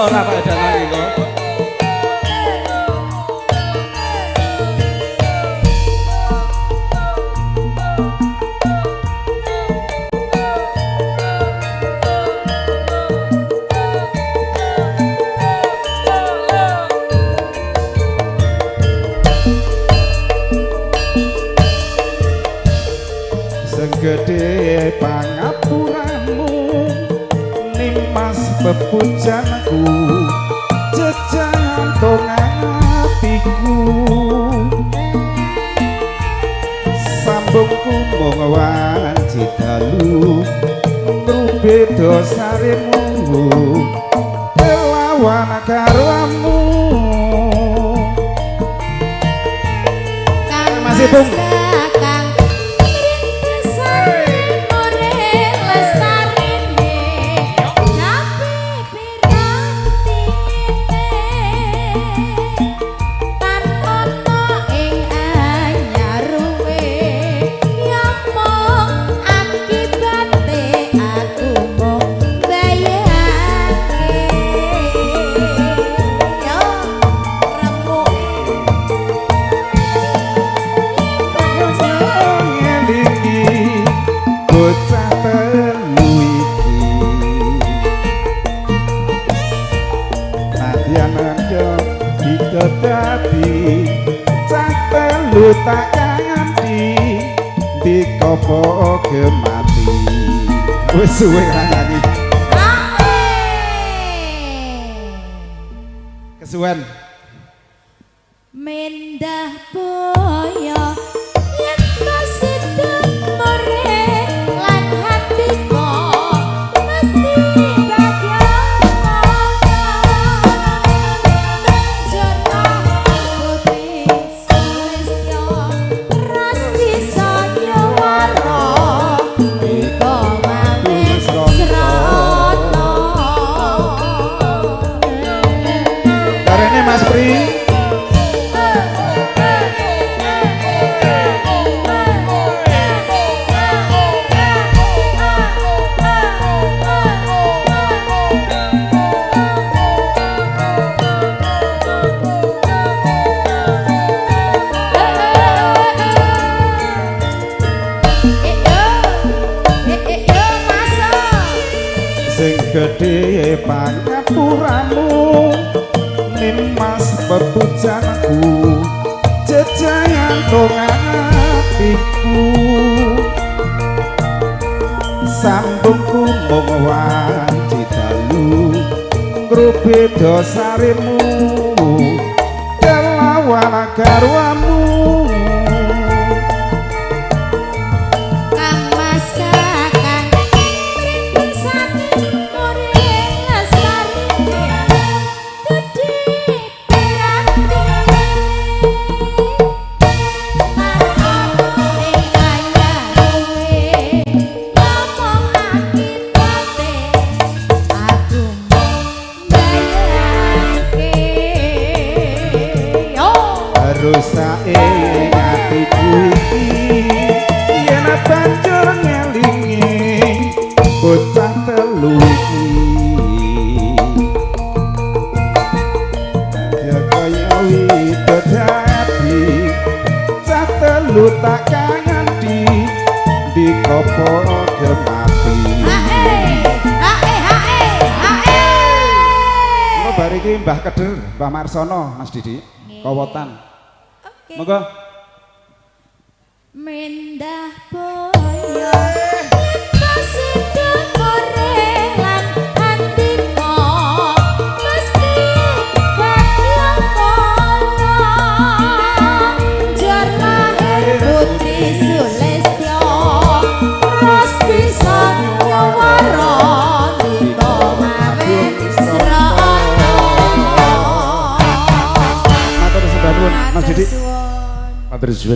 ora Pak Danang iki. Gede pangapuramu nimas bepujanku jejantong atiku sambungku mung wanci dalu ngrube dosaremu lawan karwamu masih Bung dadi cah telu tak nganti dikopo gemati wis suwe ra nyanyi kesuwen mendah boyo yen masih demore lan hatiku mesti Mas Pri sing gedhe pangapuramu nimas bepujanku jejantong atiku sambungku mung wanci dalu ngrube dosaremu lawan garwamu rusae atiku iki yen banjur ngelingi bocah telu iki ya kaya widodari cah telu tak nganti dikopo gemati bar iki Mbah Keder Mbah Marsono Mas Didi Kawotan monggo mendah boyo masih demore lan hatiku mesti bahagia kono jar lahir putri Sulistyo terus bisa nyawara kita mawet srana matur sembah nuwun Mas Didi. Matur suwun.